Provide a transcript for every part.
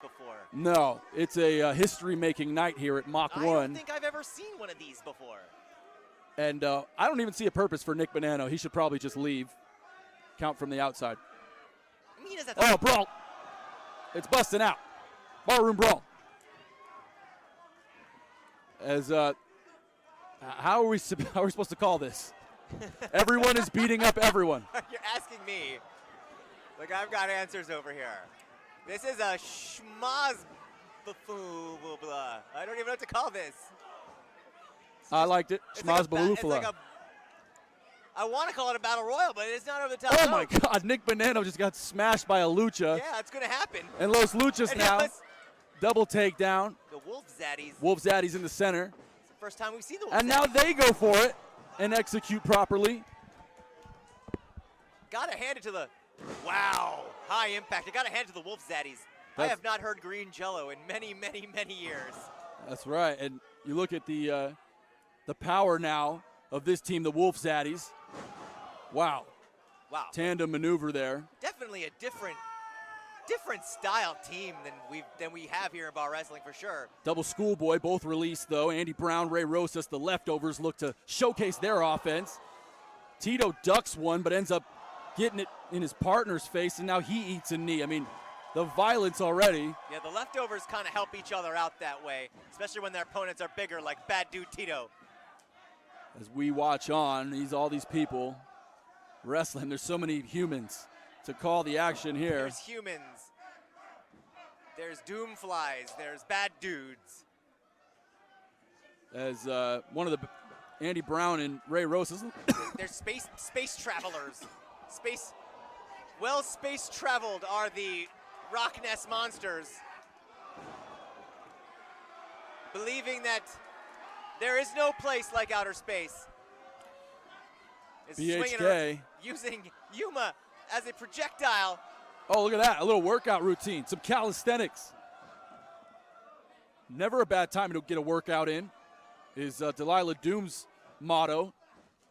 before. No, it's a history-making night here at Mach 1. I don't think I've ever seen one of these before. And I don't even see a purpose for Nick Bonanno. He should probably just leave. Count from the outside. I mean, he does that Oh, brawl. It's busting out. Barroom brawl. As how are we supposed to call this? Everyone is beating up everyone. You're asking me. Like, I've got answers over here. This is a schmaz blah, blah, blah. I don't even know what to call this. I liked it. Schmaz like I want to call it a battle royal, but it's not over the top. Oh my God! Nick Bonanno just got smashed by a lucha. Yeah, it's gonna happen. And Los Luchas now. Double takedown. The Wolf Zaddies. Wolf Zaddies in the center. It's the first time we've seen the Wolf And Zaddies. now they go for it and execute properly. Gotta hand it to the, wow, high impact. I gotta hand it to the Wolf Zaddies. I have not heard green jello in many, many, many years. That's right. And you look at the power now of this team, the Wolf Zaddies. Wow. Wow. Tandem maneuver there. Definitely a different style team than we have here in bar wrestling for sure. Double schoolboy, both released though. Andy Brown, Ray Rosas, the leftovers look to showcase their offense. Tito ducks one, but ends up getting it in his partner's face, and now he eats a knee. I mean, the violence already. Yeah, the leftovers kind of help each other out that way, especially when their opponents are bigger, like Bad Dude Tito. As we watch on, all these people wrestling. There's so many humans to call the action here. There's humans. There's Doomflies. There's bad dudes. As one of the Andy Brown and Ray Rosas. There's space travelers. Space traveled are the RockNES Monsters, believing that there is no place like outer space. BHK using Yuma as a projectile. Oh, look at that, a little workout routine, some calisthenics. Never a bad time to get a workout in is Delilah Doom's motto.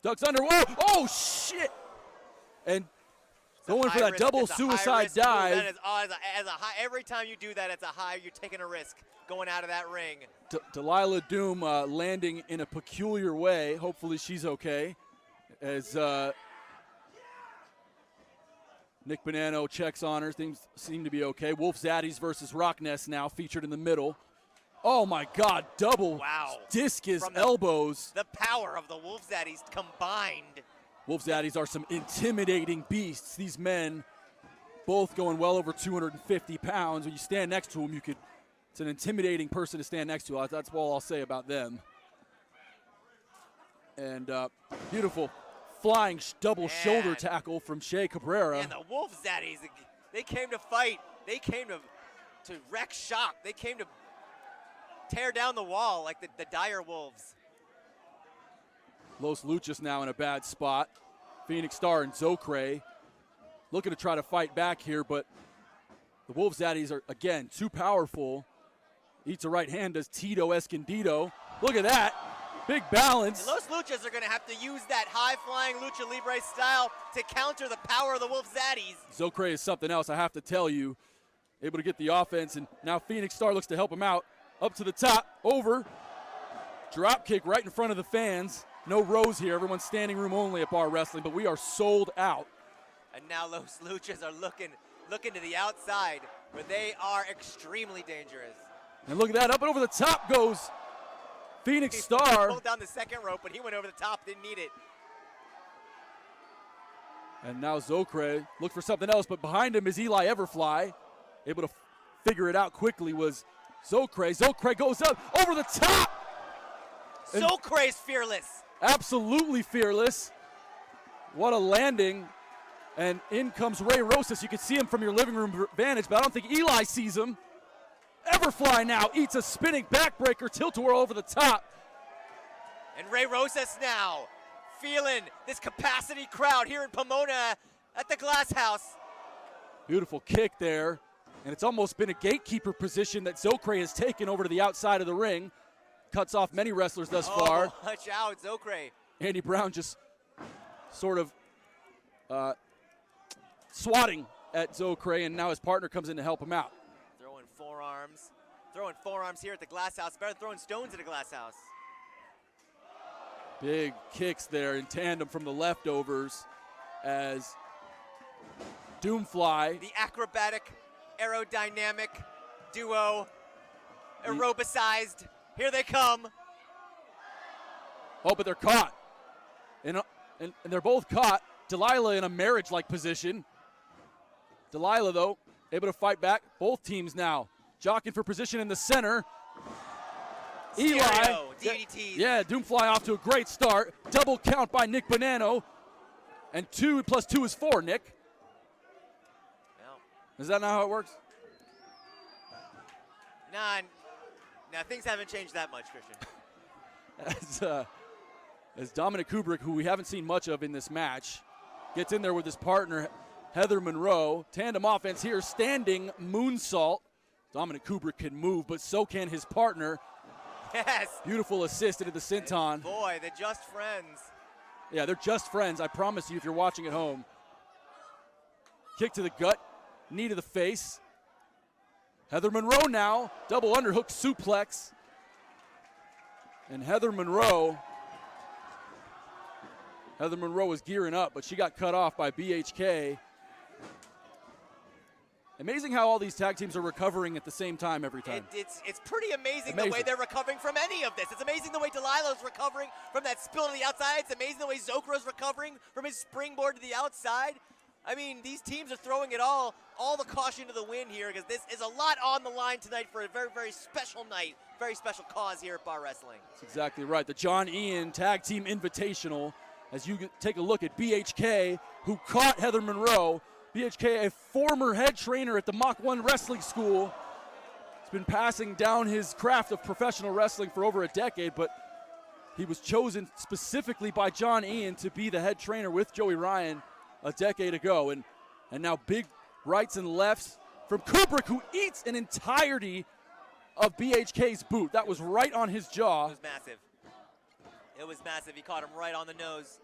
Ducks under, oh shit! And going for that double suicide dive. That is, every time you do that, you're taking a risk going out of that ring. Delilah Doom landing in a peculiar way. Hopefully she's okay. As Nick Bonanno checks on her, things seem to be okay. Wolf Zaddies versus RockNES now featured in the middle. Oh my God, double discus elbows. The power of the Wolf Zaddies combined. Wolf Zaddies are some intimidating beasts. These men both going well over 250 pounds. When you stand next to them, it's an intimidating person to stand next to. That's all I'll say about them. And beautiful flying double shoulder tackle from Shea Cabrera. And the Wolf Zaddies, they came to fight. They came to wreck shop. They came to tear down the wall like the dire wolves. Los Luchas now in a bad spot. Phoenix Star and Zokre looking to try to fight back here, but the Wolf Zaddies are, again, too powerful. Eats a right hand, does Tito Escondido. Look at that. Big balance. And Los Luchas are going to have to use that high-flying Lucha Libre style to counter the power of the Wolf Zaddies. Zokre is something else, I have to tell you. Able to get the offense, and now Phoenix Star looks to help him out. Up to the top, over. Drop kick right in front of the fans. No rows here. Everyone's standing room only at Bar Wrestling, but we are sold out. And now Los Luchas are looking to the outside, where they are extremely dangerous. And look at that. Up and over the top goes Phoenix Star. He pulled down the second rope, but he went over the top, didn't need it. And now Zokre looked for something else, but behind him is Eli Everfly. Able to figure it out quickly was Zokre. Zokre goes up over the top. Zokre's fearless. Absolutely fearless. What a landing. And in comes Ray Rosas. You can see him from your living room vantage, but I don't think Eli sees him. Everfly now eats a spinning backbreaker tilt-a-whirl over the top. And Ray Rosas now feeling this capacity crowd here in Pomona at the Glasshouse. Beautiful kick there. And it's almost been a gatekeeper position that Zokre has taken over to the outside of the ring. Cuts off many wrestlers thus far. Watch out, Zokre. Andy Brown just sort of swatting at Zokre, and now his partner comes in to help him out. Throwing forearms. Throwing forearms here at the Glasshouse. Better than throwing stones at the Glasshouse. Big kicks there in tandem from the leftovers as DOOMFLY. The acrobatic, aerodynamic duo, aerobicized. Here they come. Oh, but they're caught. And they're both caught. Delilah in a marriage-like position. Delilah, though, able to fight back. Both teams now jockeying for position in the center. Stereo, Eli. DDTs. Yeah, DOOMFLY off to a great start. Double count by Nick Bonanno. And 2 plus 2 is 4, Nick. Well, Is that not how it works? Nah, things haven't changed that much, Christian. As Dominic Kubrick, who we haven't seen much of in this match, gets in there with his partner, Heather Monroe. Tandem offense here, standing moonsault. Dominic Kubrick can move, but so can his partner. Yes. Beautiful assist into the senton. Boy, they're just friends. Yeah, they're just friends, I promise you, if you're watching at home. Kick to the gut, knee to the face. Heather Monroe now, double underhook suplex. And Heather Monroe was gearing up, but she got cut off by BHK. Amazing how all these tag teams are recovering at the same time every time. It's pretty amazing the way they're recovering from any of this. It's amazing the way Delilah's recovering from that spill to the outside. It's amazing the way Zokre's recovering from his springboard to the outside. I mean, these teams are throwing it all the caution to the wind here because this is a lot on the line tonight for a very, very special night, very special cause here at Bar Wrestling. That's exactly right. The John Ian Tag Team Invitational, as you take a look at BHK, who caught Heather Monroe. BHK, a former head trainer at the Mach 1 Wrestling School. He's been passing down his craft of professional wrestling for over a decade, but he was chosen specifically by John Ian to be the head trainer with Joey Ryan a decade ago. And now big rights and lefts from Kubrick, who eats an entirety of BHK's boot. That was right on his jaw. It was massive. It was massive. He caught him right on the nose.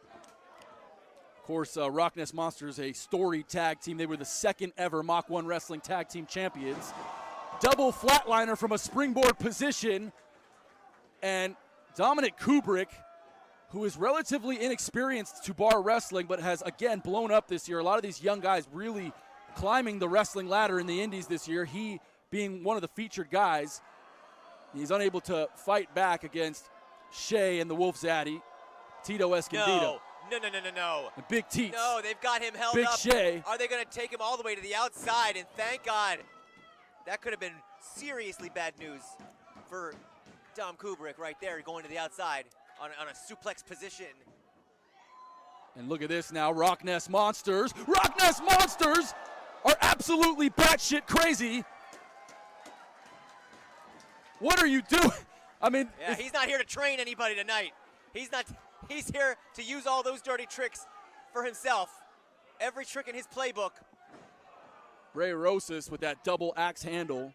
Of course, RockNES Monsters, a storied tag team. They were the second ever Mach 1 Wrestling Tag Team Champions. Double flatliner from a springboard position. And Dominic Kubrick, who is relatively inexperienced to bar wrestling, but has, again, blown up this year. A lot of these young guys really climbing the wrestling ladder in the indies this year. He being one of the featured guys. He's unable to fight back against Shea and the Wolf Zaddy. Tito Escondido. No. And Big Teats. No, they've got him held Big up. Shea. Are they going to take him all the way to the outside? And thank God. That could have been seriously bad news for Dom Kubrick right there going to the outside on a suplex position. And look at this now, RockNES Monsters. RockNES Monsters are absolutely batshit crazy. What are you doing? I mean, yeah, he's not here to train anybody tonight. He's here to use all those dirty tricks for himself. Every trick in his playbook. Ray Rosas with that double axe handle.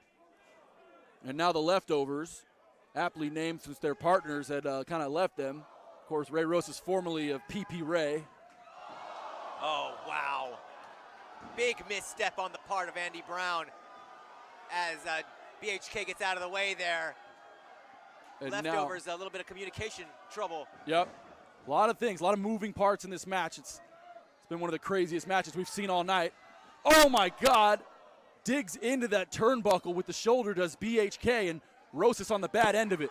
And now the leftovers, aptly named since their partners had kind of left them. Of course, Ray Rosas, formerly of PP Ray. Oh, wow. Big misstep on the part of Andy Brown as BHK gets out of the way there. And Leftovers, a little bit of communication trouble. Yep. A lot of things, a lot of moving parts in this match. It's been one of the craziest matches we've seen all night. Oh, my God. Digs into that turnbuckle with the shoulder, does BHK, and Rosas on the bad end of it.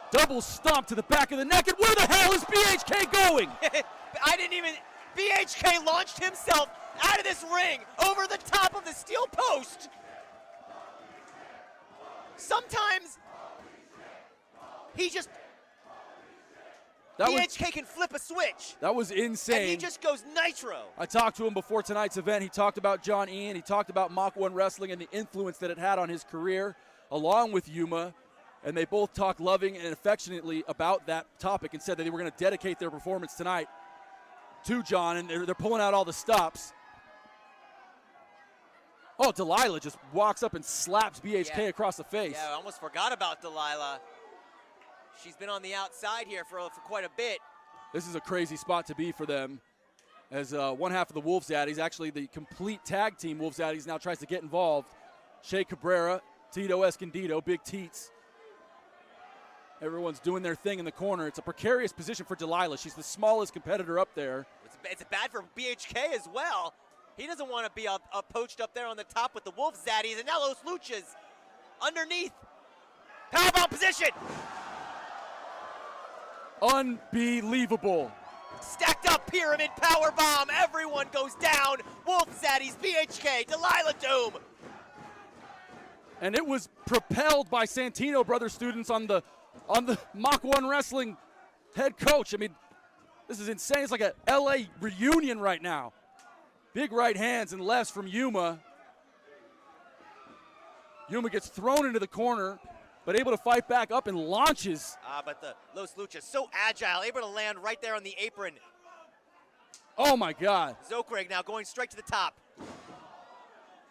Double stomp to the back of the neck, and where the hell is BHK going? BHK launched himself out of this ring over the top of the steel post. Sometimes BHK can flip a switch. That was insane. And he just goes nitro. I talked to him before tonight's event. He talked about John Ian. He talked about Mach 1 Wrestling and the influence that it had on his career, along with Yuma. And they both talked loving and affectionately about that topic and said that they were going to dedicate their performance tonight to John, and they're pulling out all the stops. Oh, Delilah just walks up and slaps BHK across the face. Yeah, I almost forgot about Delilah. She's been on the outside here for quite a bit. This is a crazy spot to be for them, as one half of the Wolf Zaddies, actually the complete tag team Wolf Zaddies, now tries to get involved. Shea Cabrera, Tito Escondido, Big Teats. Everyone's doing their thing in the corner. It's a precarious position for Delilah. She's the smallest competitor up there. It's bad for BHK as well. He doesn't want to be poached up there on the top with the Wolf Zaddies, and now Los Luchas underneath. Powerbomb position. Unbelievable. Stacked up pyramid powerbomb. Everyone goes down. Wolf Zaddies, BHK, Delilah Doom. And it was propelled by Santino Brothers students on the Mach 1 Wrestling head coach. I mean, this is insane. It's like a LA reunion right now. Big right hands and lefts from Yuma. Yuma gets thrown into the corner, but able to fight back up and launches. But the Los Luchas so agile, able to land right there on the apron. Oh my God. Zokre now going straight to the top.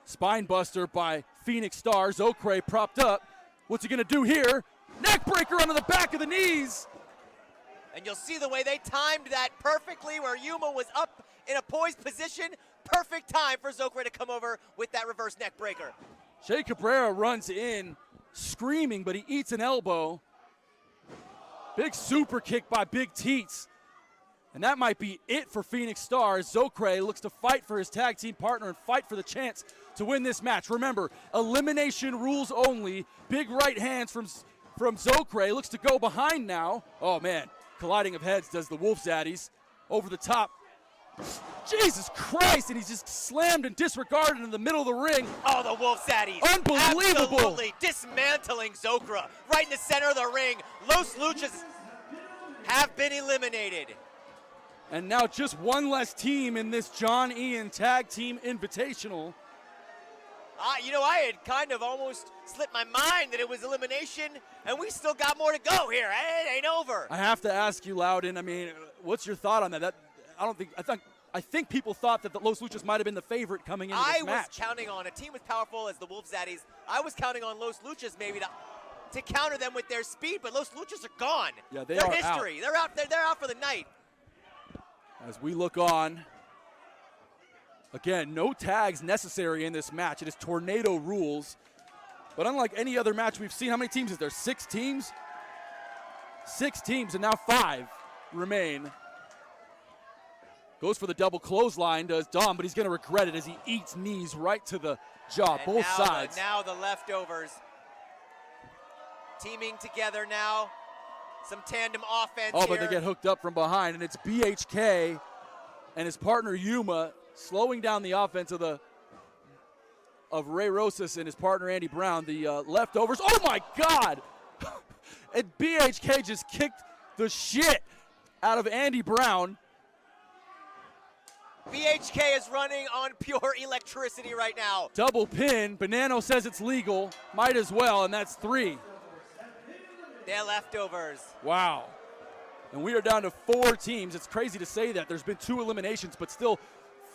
Spine buster by Phoenix Star. Zokre propped up. What's he gonna do here? Neck breaker onto the back of the knees. And you'll see the way they timed that perfectly, where Yuma was up in a poised position. Perfect time for Zokre to come over with that reverse neck breaker. Shea Cabrera runs in screaming, but he eats an elbow. Big super kick by Big Teats. And that might be it for Phoenix Star. Zokre looks to fight for his tag team partner and fight for the chance to win this match. Remember, elimination rules only. Big right hands from Zokre. Looks to go behind now. Oh man, colliding of heads does the Wolf Zaddies. Over the top. Jesus Christ, and he's just slammed and disregarded in the middle of the ring. Oh, the Wolf Zaddies. Unbelievable. Absolutely dismantling Zokre right in the center of the ring. Los Luchas have been eliminated. And now just one less team in this John Ian Tag Team Invitational. I had kind of almost slipped my mind that it was elimination, and we still got more to go here. It ain't over. I have to ask you, Loudon, I mean, what's your thought on that? I think people thought that the Los Luchas might have been the favorite coming into this match. I was counting on a team as powerful as the Wolf Zaddies. I was counting on Los Luchas maybe to counter them with their speed, but Los Luchas are gone. Yeah, they're history. Out. They're out for the night. As we look on, again, no tags necessary in this match. It is tornado rules. But unlike any other match we've seen, how many teams is there? 6 teams? 6 teams, and now 5 remain. Goes for the double clothesline, does Dom, but he's going to regret it as he eats knees right to the jaw, and both sides. Now the leftovers teaming together now. Some tandem offense but they get hooked up from behind, and it's BHK and his partner Yuma slowing down the offense of Ray Rosas and his partner Andy Brown, the leftovers. Oh my God! And BHK just kicked the shit out of Andy Brown. BHK is running on pure electricity right now. Double pin. Banano says it's legal. Might as well, and that's 3. They're leftovers. Wow. And we are down to 4 teams. It's crazy to say that. There's been 2 eliminations, but still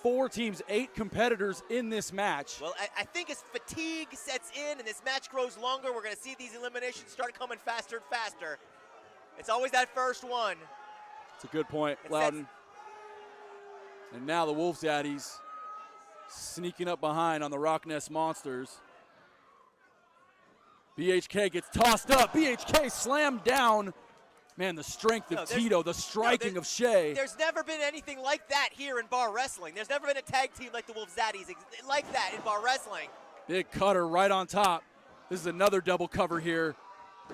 4 teams, 8 competitors in this match. Well, I think as fatigue sets in and this match grows longer, we're going to see these eliminations start coming faster and faster. It's always that first one. It's a good point, Loudon. And now the Wolf Zaddies sneaking up behind on the RockNES Monsters. BHK gets tossed up. BHK slammed down. Man, the strength of Tito, the striking of Shea. There's never been anything like that here in bar wrestling. There's never been a tag team like the Wolf Zaddies like that in bar wrestling. Big cutter right on top. This is another double cover here.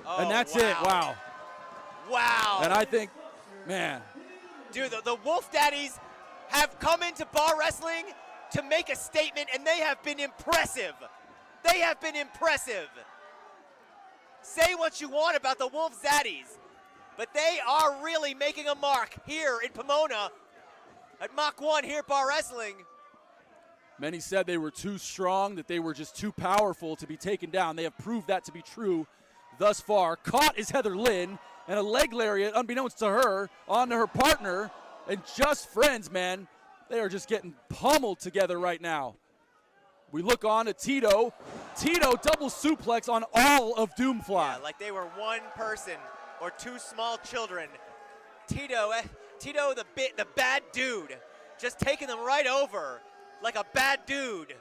And that's it. Wow. Wow. And I think, man. Dude, the Wolf Zaddies have come into bar wrestling to make a statement, and they have been impressive. They have been impressive. Say what you want about the Wolf Zaddies, but they are really making a mark here in Pomona at Mach 1 here at Bar Wrestling. Many said they were too strong, that they were just too powerful to be taken down. They have proved that to be true thus far. Caught is Heather Lynn, and a leg lariat, unbeknownst to her, onto her partner, and just friends, man. They are just getting pummeled together right now. We look on at Tito. Tito double suplex on all of DOOMFLY. Yeah, like they were one person or 2 small children. Tito the bad dude, just taking them right over like a bad dude.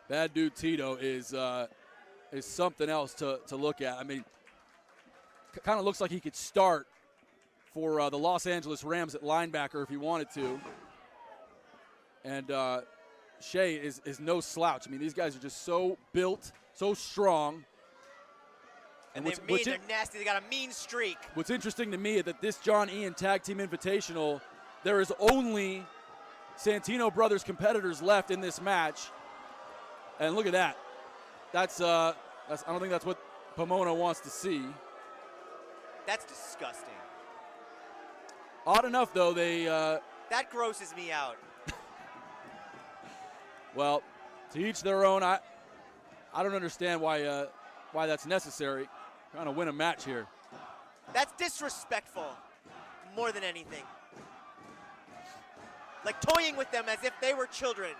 Bad dude Tito is something else to look at. I mean, kind of looks like he could start for the Los Angeles Rams at linebacker if he wanted to. And Shea is no slouch. I mean, these guys are just so built, so strong. And they're mean, they're nasty. They got a mean streak. What's interesting to me is that this John Ian Tag Team Invitational, there is only Santino Brothers competitors left in this match. And look at that. That's I don't think that's what Pomona wants to see. That's disgusting. Odd enough, though, they that grosses me out. Well, to each their own. I don't understand why that's necessary. Trying to win a match here. That's disrespectful, more than anything. Like toying with them as if they were children.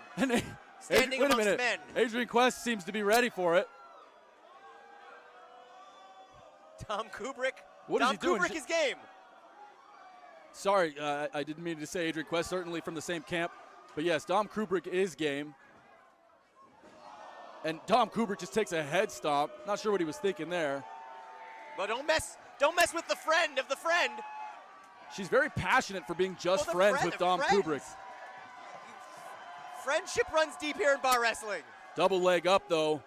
Standing wait a amongst minute. men. Adrian Quest seems to be ready for it. Tom Kubrick. What Tom is he doing? Kubrick is game. Sorry, I didn't mean to say Adrian Quest, certainly from the same camp. But yes, Dom Kubrick is game. And Tom Kubrick just takes a head stomp. Not sure what he was thinking there. But don't mess with the friend of the friend. She's very passionate for being just friends with Dom Kubrick. Friendship runs deep here in bar wrestling. Double leg up, though.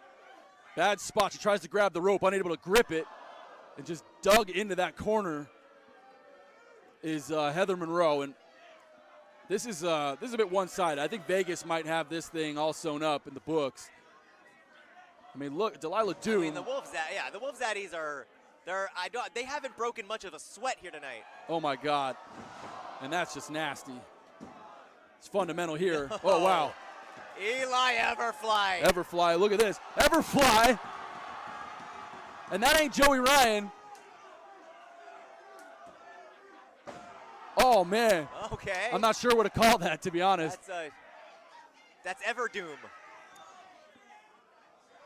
Bad spot. She tries to grab the rope, unable to grip it, and just dug into that corner is Heather Monroe. And this is a bit one-sided. I think Vegas might have this thing all sewn up in the books. I mean, look, Delilah Doom. I mean, the Wolves Zaddies are. They haven't broken much of a sweat here tonight. Oh my God, and that's just nasty. It's fundamental here. Oh wow. Eli Everfly. Everfly, look at this. Everfly, and that ain't Joey Ryan. Oh man. Okay. I'm not sure what to call that, to be honest. That's Everdoom.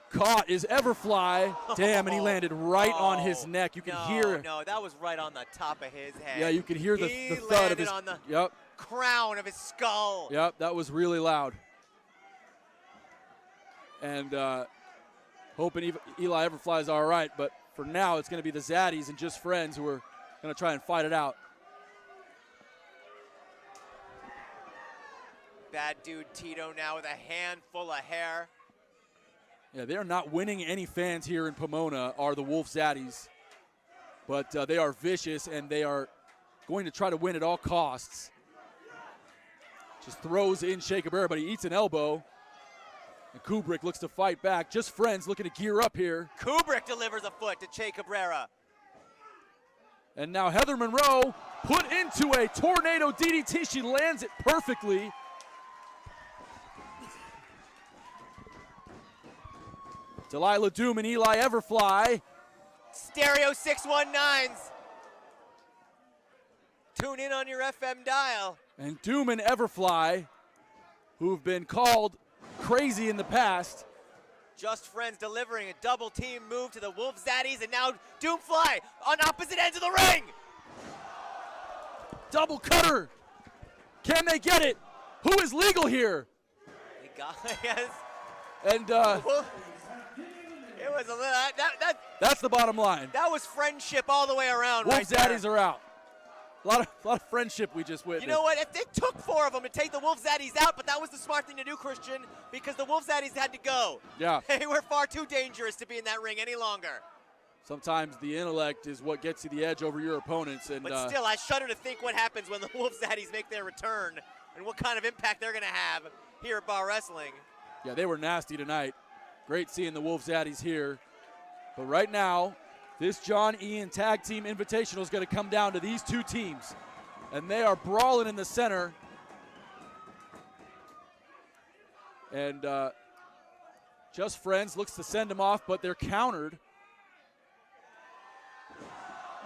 Caught is Everfly. Damn, and he landed right on his neck. You can hear. No, that was right on the top of his head. Yeah, you can hear the thud of his. On the yep. crown of his skull. Yep, that was really loud. And hoping Eli Everfly is all right, but for now it's going to be the Zaddies and Just Friends who are going to try and fight it out. Bad dude Tito now with a handful of hair. Yeah, they are not winning any fans here in Pomona, are the Wolf Zaddies. But they are vicious, and they are going to try to win at all costs. Just throws in Shea Cabrera, but he eats an elbow. And Kubrick looks to fight back. Just Friends looking to gear up here. Kubrick delivers a foot to Shea Cabrera. And now Heather Monroe put into a tornado DDT. She lands it perfectly. Delilah Doom and Eli Everfly. Stereo 619s. Tune in on your FM dial. And Doom and Everfly, who've been called crazy in the past. Just Friends delivering a double team move to the Wolf Zaddies, and now DOOMFLY on opposite ends of the ring. Double cutter. Can they get it? Who is legal here? They got yes. And it was a little that's the bottom line. That was friendship all the way around. Wolf right Zaddies there. are out. A lot of friendship we just witnessed. You know what? It took 4 of them to take the Wolf Zaddies out, but that was the smart thing to do, Christian, because the Wolf Zaddies had to go. Yeah. They were far too dangerous to be in that ring any longer. Sometimes the intellect is what gets you the edge over your opponents. And but still, I shudder to think what happens when the Wolf Zaddies make their return and what kind of impact they're going to have here at Bar Wrestling. Yeah, they were nasty tonight. Great seeing the Wolf Zaddies here. But right now, this John Ian Tag Team Invitational is going to come down to these two teams. And they are brawling in the center. And Just Friends looks to send them off, but they're countered.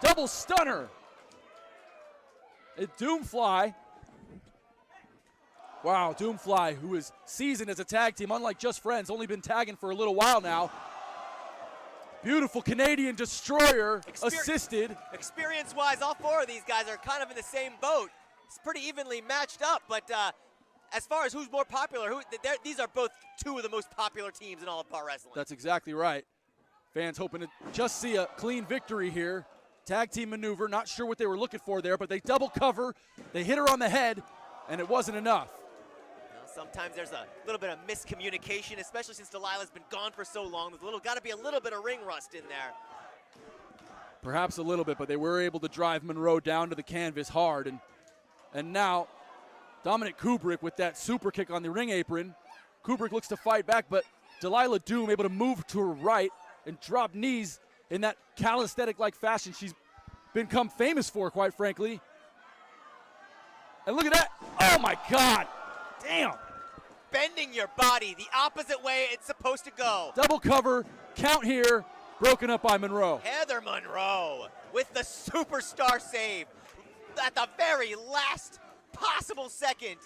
Double stunner. It's DOOMFLY. Wow, DOOMFLY, who is seasoned as a tag team, unlike Just Friends, only been tagging for a little while now. Beautiful Canadian destroyer, assisted. Experience-wise, all 4 of these guys are kind of in the same boat. It's pretty evenly matched up, but as far as who's more popular, these are both two of the most popular teams in all of bar wrestling. That's exactly right. Fans hoping to just see a clean victory here. Tag team maneuver, not sure what they were looking for there, but they double cover, they hit her on the head, and it wasn't enough. Sometimes there's a little bit of miscommunication, especially since Delilah's been gone for so long. There's got to be a little bit of ring rust in there. Perhaps a little bit, but they were able to drive Monroe down to the canvas hard. And now Dominic Kubrick with that super kick on the ring apron. Kubrick looks to fight back, but Delilah Doom able to move to her right and drop knees in that calisthenic-like fashion she's become famous for, quite frankly. And look at that. Oh, my God. Damn. Bending your body the opposite way it's supposed to go. Double cover, count here, broken up by Monroe. Heather Monroe with the superstar save at the very last possible second.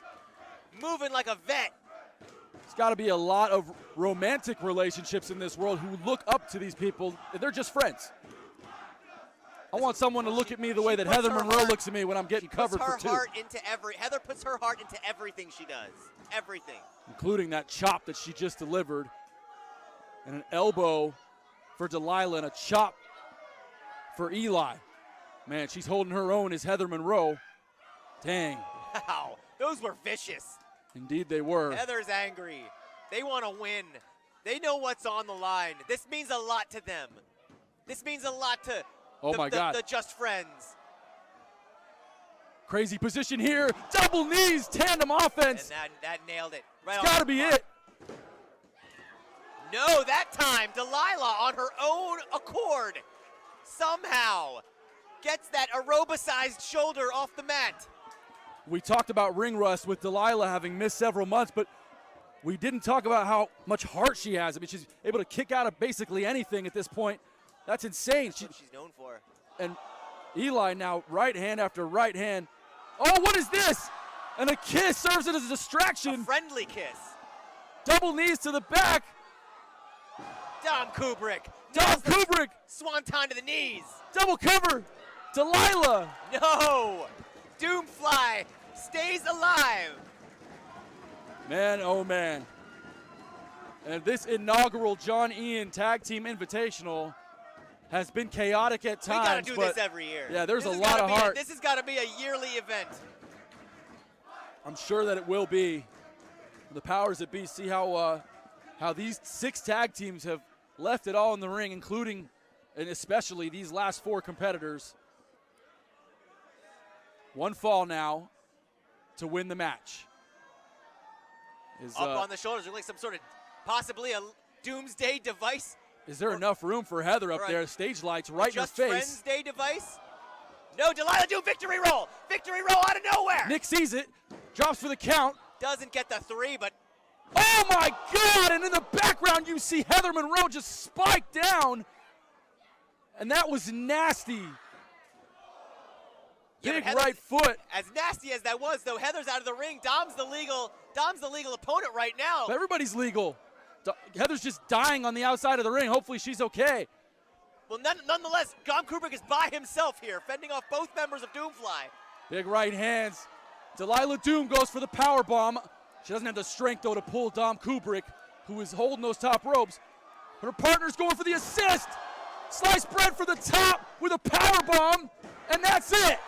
Moving like a vet. There's got to be a lot of romantic relationships in this world who look up to these people. They're just friends. I want someone to look at me the way that Heather Monroe looks at me when I'm getting covered for two. Heather puts her heart into everything she does. Everything. Including that chop that she just delivered. And an elbow for Delilah and a chop for Eli. Man, she's holding her own as Heather Monroe. Dang. Wow, those were vicious. Indeed they were. Heather's angry. They want to win. They know what's on the line. This means a lot to them. This means a lot to the Just Friends. Crazy position here. Double knees, tandem offense. And that nailed it. Right, it's got to be it. No, that time Delilah on her own accord somehow gets that aerobicized shoulder off the mat. We talked about ring rust with Delilah having missed several months, but we didn't talk about how much heart she has. I mean, she's able to kick out of basically anything at this point. That's insane. That's what she's known for. And Eli now right hand after right hand. Oh, what is this? And a kiss serves it as a distraction. A friendly kiss. Double knees to the back. Dom Kubrick. Dom Kubrick. Swanton to the knees. Double cover. Delilah. No. Doomfly stays alive. Man, oh man. And this inaugural John Ian Tag Team Invitational has been chaotic at times. We gotta do this every year. Yeah, there's a lot of heart. This has got to be a yearly event. I'm sure that it will be. The powers that be see how these 6 tag teams have left it all in the ring, including and especially these last 4 competitors. One fall now to win the match. Up on the shoulders, like some sort of possibly a doomsday device. Is there enough room for Heather up there? Stage lights right in her face. Friends Day device? No, Delilah do victory roll. Victory roll out of nowhere. Nick sees it, drops for the count. Doesn't get the 3, but. Oh my God, and in the background you see Heather Monroe just spike down. And that was nasty. Big right foot. As nasty as that was, though, Heather's out of the ring. Dom's the legal opponent right now. Everybody's legal. Heather's just dying on the outside of the ring. Hopefully she's okay. Well, nonetheless, Dom Kubrick is by himself here, fending off both members of Doomfly. Big right hands. Delilah Doom goes for the power bomb. She doesn't have the strength, though, to pull Dom Kubrick, who is holding those top ropes. But her partner's going for the assist. Sliced bread for the top with a power bomb, and that's it.